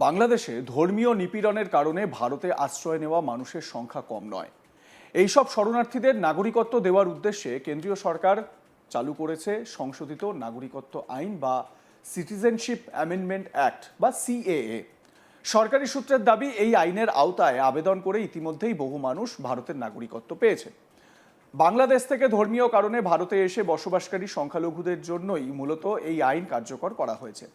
বাংলাদেশে ধর্মীয় নিপীড়নের কারণে ভারতে আশ্রয় নেওয়া মানুষের সংখ্যা কম নয়। এইসব শরণার্থীদের নাগরিকত্ব দেওয়ার উদ্দেশ্যে কেন্দ্রীয় সরকার চালু করেছে সংশোধিত নাগরিকত্ব আইন বা সিটিজেনশিপ অ্যামেন্ডমেন্ট অ্যাক্ট বা সিএএ। সরকারি সূত্রের দাবি, এই আইনের আওতায় আবেদন করে ইতিমধ্যেই বহু মানুষ ভারতের নাগরিকত্ব পেয়েছে। বাংলাদেশ থেকে ধর্মীয় কারণে ভারতে এসে বসবাসকারী সংখ্যালঘুদের জন্যই মূলত এই আইন কার্যকর করা হয়েছে।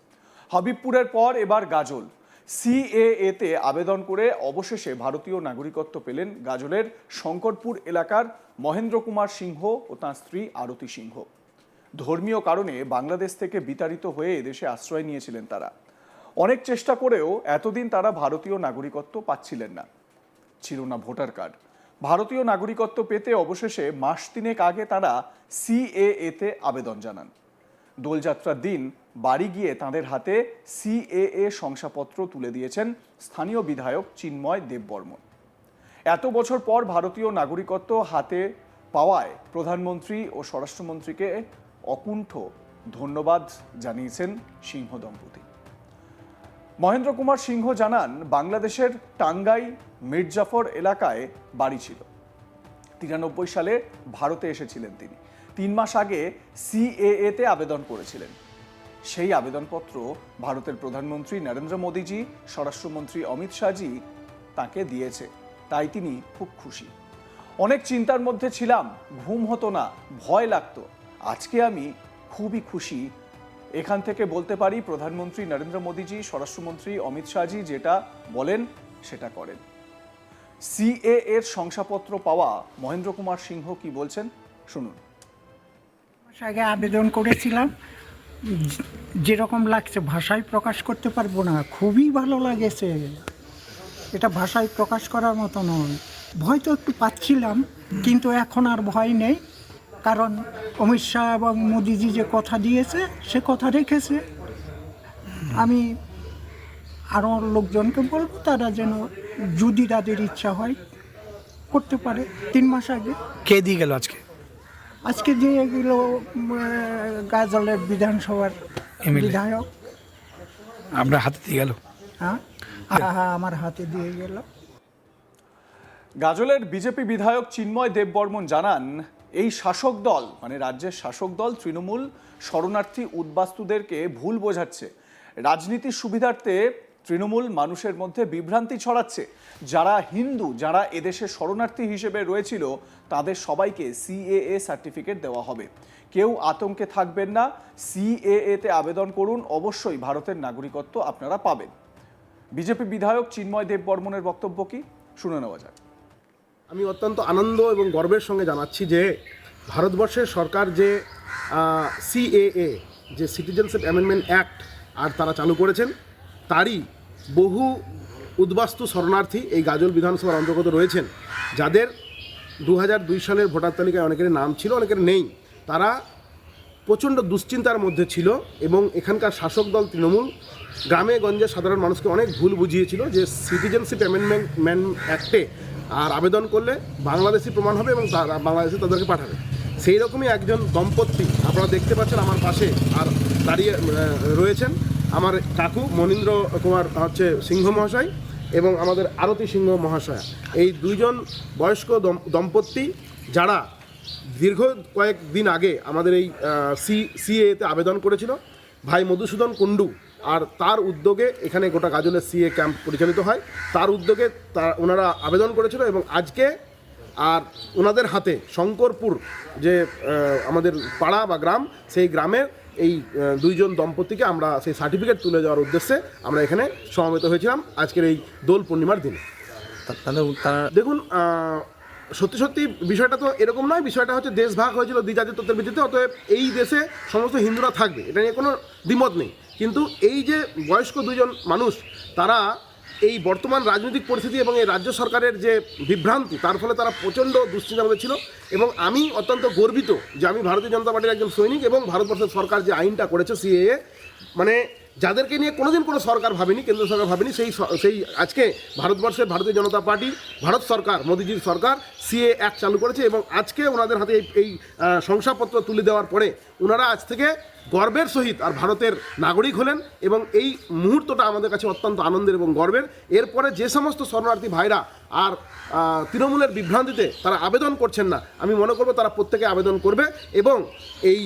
হাবিবপুরের পর এবার গাজল। সিএএতে আবেদন করে অবশেষে ভারতীয় নাগরিকত্ব পেলেন গাজলের শঙ্করপুর এলাকার মহেন্দ্র কুমার সিংহ ও তাঁর স্ত্রী আরতি সিংহ। ধর্মীয় কারণে বাংলাদেশ থেকে বিতাড়িত হয়ে এদেশে আশ্রয় নিয়েছিলেন তারা। অনেক চেষ্টা করেও এতদিন তারা ভারতীয় নাগরিকত্ব পাচ্ছিলেন না, ছিল না ভোটার কার্ড। ভারতীয় নাগরিকত্ব পেতে অবশেষে মাস তিনেক আগে তারা সিএএতে আবেদন জানান। দোলযাত্রার দিন বাড়ি গিয়ে তাঁদের হাতে সিএএ শংসাপত্র তুলে দিয়েছেন স্থানীয় বিধায়ক চিন্ময় দেববর্মন। এত বছর পর ভারতীয় নাগরিকত্ব হাতে পাওয়ায় প্রধানমন্ত্রী ও স্বরাষ্ট্রমন্ত্রীকে অকুণ্ঠ ধন্যবাদ জানিয়েছেন সিংহ দম্পতি। মহেন্দ্র কুমার সিংহ জানান, বাংলাদেশের টাঙ্গাই মির্জাফর এলাকায় বাড়ি ছিল। 93 সালে ভারতে এসেছিলেন তিনি। 3 মাস আগে সিএএতে আবেদন করেছিলেন। সেই আবেদনপত্র ভারতের প্রধানমন্ত্রী নরেন্দ্র মোদীজি, স্বরাষ্ট্রমন্ত্রী অমিত শাহজি তাকে দিয়েছে, তাই তিনি খুব খুশি। অনেক চিন্তার মধ্যে ছিলাম, ঘুম হতো না, ভয় লাগতো। আজকে আমি খুবই খুশি। এখান থেকে বলতে পারি, প্রধানমন্ত্রী নরেন্দ্র মোদীজি, স্বরাষ্ট্রমন্ত্রী অমিত শাহজি যেটা বলেন সেটা করেন। সিএ এর শংসাপত্র পাওয়া মহেন্দ্র কুমার সিংহ কি বলছেন শুনুন। আগে আবেদন করেছিলাম, যেরকম লাগছে ভাষায় প্রকাশ করতে পারবো না। খুবই ভালো লাগেছে, এটা ভাষায় প্রকাশ করার মতো নয়। ভয় তো একটু পাচ্ছিলাম, কিন্তু এখন আর ভয় নেই, কারণ অমিত শাহ এবং মোদিজি যে কথা দিয়েছে সে কথা রেখেছে। আমি আরও লোকজনকে বলবো তারা যেন, যদি তাদের ইচ্ছা হয়, করতে পারে। 3 মাস আগে কে দিয়ে গেল আজকে দিয়ে গেল গাজলের বিধানসভার বিধায়ক। আমরা হাতে দিয়ে গেল? হ্যাঁ, আমার হাতে দিয়ে গেল। গাজলের বিজেপি বিধায়ক চিন্ময় দেববর্মন জানান, এই শাসক দল মানে রাজ্যের শাসক দল তৃণমূল শরণার্থী উদ্বাস্তুদেরকে ভুল বোঝাচ্ছে। রাজনীতির সুবিধার্থে তৃণমূল মানুষের মধ্যে বিভ্রান্তি ছড়াচ্ছে। যারা হিন্দু, যারা এদেশে শরণার্থী হিসেবে রয়েছিল, তাদের সবাইকে সিএএ সার্টিফিকেট দেওয়া হবে। কেউ আতঙ্কে থাকবেন না, সিএএতে আবেদন করুন, অবশ্যই ভারতের নাগরিকত্ব আপনারা পাবেন। বিজেপি বিধায়ক চিন্ময় দেববর্মনের বক্তব্য কি শুনে নেওয়া যাক। আমি অত্যন্ত আনন্দ এবং গর্বের সঙ্গে জানাচ্ছি যে ভারতবর্ষের সরকার যে সিএএ যে সিটিজেনশিপ অ্যামেন্ডমেন্ট অ্যাক্ট আর তারা চালু করেছেন, তারই বহু উদ্বাস্তু শরণার্থী এই গাজল বিধানসভার অন্তর্গত রয়েছেন, যাদের 2002 সালের ভোটার তালিকায় অনেকের নাম ছিল, অনেকের নেই। তারা প্রচণ্ড দুশ্চিন্তার মধ্যে ছিল এবং এখানকার শাসক দল তৃণমূল গ্রামে গঞ্জে সাধারণ মানুষকে অনেক ভুল বুঝিয়েছিল যে সিটিজেনশিপ অ্যামেন্ডমেন্ট অ্যাক্টে আর আবেদন করলে বাংলাদেশি প্রমাণ হবে এবং তারা বাংলাদেশে তাদেরকে পাঠাবে। সেই রকমই একজন দম্পতি আপনারা দেখতে পাচ্ছেন আমার পাশে আর দাঁড়িয়ে রয়েছেন, আমার কাকু মনীন্দ্র কুমার সিংহ মহাশয় এবং আমাদের আরতি সিংহ মহাশয়া। এই দুইজন বয়স্ক দম্পতি যারা দীর্ঘ কয়েকদিন আগে আমাদের এই সিএতে আবেদন করেছিল। ভাই মধুসূদন কুণ্ডু আর তার উদ্যোগে এখানে গোটা গাজলের সিএ ক্যাম্প পরিচালিত হয়, তার উদ্যোগে ওনারা আবেদন করেছিল এবং আজকে আর ওনাদের হাতে শঙ্করপুর যে আমাদের পাড়া বা গ্রাম, সেই গ্রামের এই দুইজন দম্পতিকে আমরা সেই সার্টিফিকেট তুলে দেওয়ার উদ্দেশ্যে আমরা এখানে সমবেত হয়েছিলাম আজকের এই দোল পূর্ণিমার দিনে। দেখুন, সত্যি সত্যি বিষয়টা তো এরকম নয়। বিষয়টা হচ্ছে দেশ ভাগ হয়েছিল দ্বিজাতিত্বের ভিত্তিতে, অতএব এই দেশে সমস্ত হিন্দুরা থাকবে, এটা নিয়ে কোনো দ্বিমত নেই। কিন্তু এই যে বয়স্ক দুজন মানুষ, তারা এই বর্তমান রাজনৈতিক পরিস্থিতি এবং এই রাজ্য সরকারের যে বিভ্রান্তি, তার ফলে তারা প্রচণ্ড দুশ্চিন্তার মধ্যে ছিল। এবং আমি অত্যন্ত গর্বিত যে আমি ভারতীয় জনতা পার্টির একজন সৈনিক এবং ভারতবর্ষের সরকার যে আইনটা করেছে সিএএ, মানে যাদেরকে নিয়ে কোনোদিন কোনো সরকার ভাবেনি, কেন্দ্র সরকার ভাবেনি, সেই আজকে ভারতবর্ষের ভারতীয় জনতা পার্টি, ভারত সরকার, মোদিজির সরকার সিএ অ্যাক্ট চালু করেছে এবং আজকে ওনাদের হাতে এই শংসাপত্র তুলে দেওয়ার পরে ওনারা আজ থেকে গর্বের সহিত আর ভারতের নাগরিক হলেন, এবং এই মুহূর্তটা আমাদের কাছে অত্যন্ত আনন্দের এবং গর্বের। এরপরে যে সমস্ত শরণার্থী ভাইরা আর তৃণমূলের বিভ্রান্তিতে তারা আবেদন করছেন না, আমি মনে করব তারা প্রত্যেকে আবেদন করবে এবং এই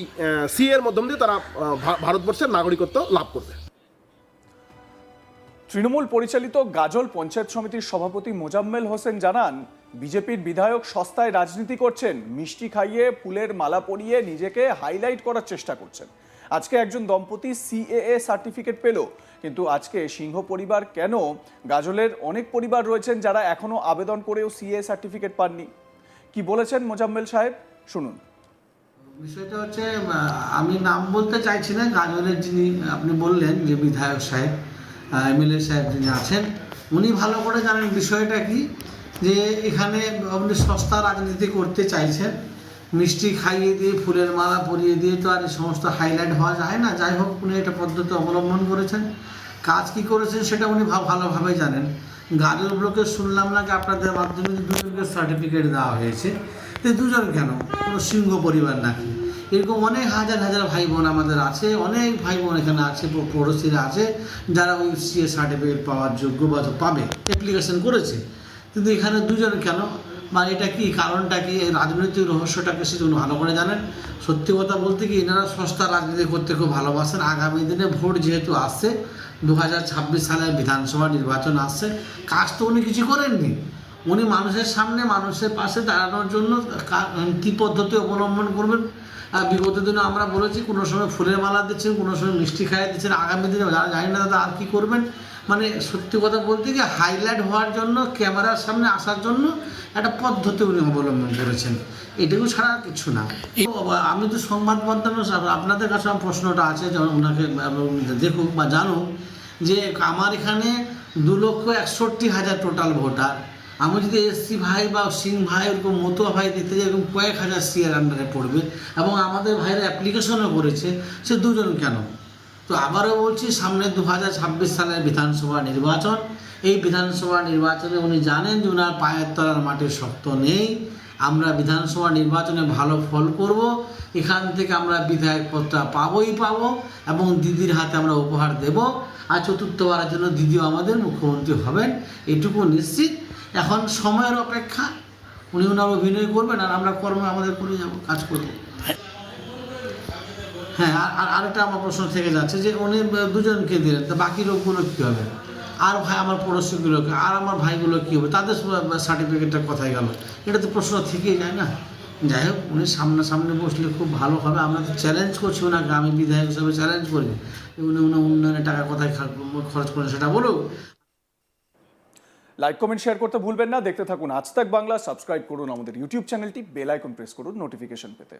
সিএ এর মাধ্যম দিয়ে তারা ভারতবর্ষের নাগরিকত্ব লাভ করবে। তৃণমূল পরিচালিত গাজল পঞ্চায়েত সমিতির সভাপতি মোজাম্মেল হোসেন জানান, বিজেপির বিধায়ক সস্তায় রাজনীতি করছেন, মিষ্টি খাইয়ে ফুলের মালা পরিয়ে নিজেকে হাইলাইট করার চেষ্টা করছেন। আজকে একজন দম্পতি সিএএ সার্টিফিকেট পেল, কিন্তু আজকে সিংহ পরিবার কেন, গাজলের অনেক পরিবার রয়েছেন যারা এখনো আবেদন করেও সিএএ সার্টিফিকেট পাননি। কি বলেছেন মোজাম্মেল সাহেব, শুনুন। বিষয়টা হচ্ছে, আমি নাম বলতে চাইছি না, গাজলের যিনি আপনি বললেন যে বিধায়ক সাহেব, এমএলএ সাহেব যিনি আছেন, উনি ভালো করে জানেন বিষয়টা কি, যে এখানে আপনি সস্তা রাজনীতি করতে চাইছেন, মিষ্টি খাইয়ে দিয়ে ফুলের মালা পরিয়ে দিয়ে তো আর এই সমস্ত হাইলাইট হওয়া যায় না। যাই হোক, উনি এটা পদ্ধতি অবলম্বন করেছেন, কাজ কি করেছেন সেটা উনি ভালোভাবে জানেন। গাজল ব্লকে শুনলাম নাকি আপনাদের মাধ্যমে দুজনকে সার্টিফিকেট দেওয়া হয়েছে, তো দুজন কেন, কোনো সিংহ পরিবার নাকি? এরকম অনেক হাজার হাজার ভাই বোন আমাদের আছে, অনেক ভাই বোন এখানে আছে, পড়োশিরা আছে, যারা ওই সিএ সার্টিফিকেট পাওয়ার যোগ্য বা পাবে, অ্যাপ্লিকেশন করেছে, কিন্তু এখানে দুজন কেন? মানে এটা কি, কারণটা কি, এই রাজনৈতিক রহস্যটাকে সে ভালো করে জানেন। সত্যি কথা বলতে কি, এনারা সস্তা রাজনীতি করতে খুব ভালোবাসেন। আগামী দিনে ভোট যেহেতু আসছে, 2026 সালের বিধানসভা নির্বাচন আসছে, কাজ তো উনি কিছু করেননি। উনি মানুষের সামনে, মানুষের পাশে দাঁড়ানোর জন্য কী পদ্ধতি অবলম্বন করবেন। বিগত দিনে আমরা বলেছি, কোনো সময় ফুলের মালা দিচ্ছেন, কোনো সময় মিষ্টি খাইয়ে দিচ্ছেন, আগামী দিনে যারা জানি না দাদা আর কী করবেন। মানে সত্যি কথা বলতে গিয়ে হাইলাইট হওয়ার জন্য, ক্যামেরার সামনে আসার জন্য একটা পদ্ধতি উনি অবলম্বন করেছেন, এটুকু ছাড়া কিছু না। আমি তো সংবাদ মাধ্যমে আপনাদের কাছে আমার প্রশ্নটা আছে, যেমন ওনাকে দেখুক বা জানুক যে আমার এখানে 2,61,000 টোটাল ভোটার। আমি যদি এসসি ভাই বা সিং ভাই, এরকম মতুয়া ভাই দিতে যাই, এরকম কয়েক হাজার সিএর আন্ডারে পড়বে, এবং আমাদের ভাইরা অ্যাপ্লিকেশনও করেছে, সে দুজন কেন? তো আবারও বলছি, সামনে 2026 সালের বিধানসভা নির্বাচন। এই বিধানসভা নির্বাচনে উনি জানেন যে ওনার পায়ের তলার মাটির শক্ত নেই। আমরা বিধানসভা নির্বাচনে ভালো ফল করব, এখান থেকে আমরা বিধায়ক পদটা পাবোই পাবো, এবং দিদির হাতে আমরা উপহার দেব, আর চতুর্থবারের জন্য দিদিও আমাদের মুখ্যমন্ত্রী হবেন, এটুকু নিশ্চিত। এখন সময়ের অপেক্ষা, উনি ওনার অভিনয় করবেন আর আমরা কর্ম আমাদের করে যাব, কাজ করব। হ্যাঁ, আর আরেকটা আমার প্রশ্ন থেকে যাচ্ছে যে উনি দুজনকে দিলেন, তো বাকি লোকগুলো কী হবে? আর ভাই আমার পড়োশিগুলোকে, আর আমার ভাইগুলো কী হবে, তাদের সার্টিফিকেটটা কোথায় গেল? এটা তো প্রশ্ন থেকেই যায় না। যাই হোক, উনি সামনাসামনি বসলে খুব ভালো হবে। আমরা তো চ্যালেঞ্জ করছি ওনাকে, আমি বিধায়ক হিসাবে চ্যালেঞ্জ করি, উনি উন্নয়নের টাকা কোথায় খরচ করেন সেটা বলুক। লাইক, কমেন্ট, শেয়ার করতে ভুলবেন না। দেখতে থাকুন আজ তাক বাংলা। সাবস্ক্রাইব করুন আমাদের ইউটিউব চ্যানেলটি, বেল আইকন প্রেস করুন নোটিফিকেশন পেতে।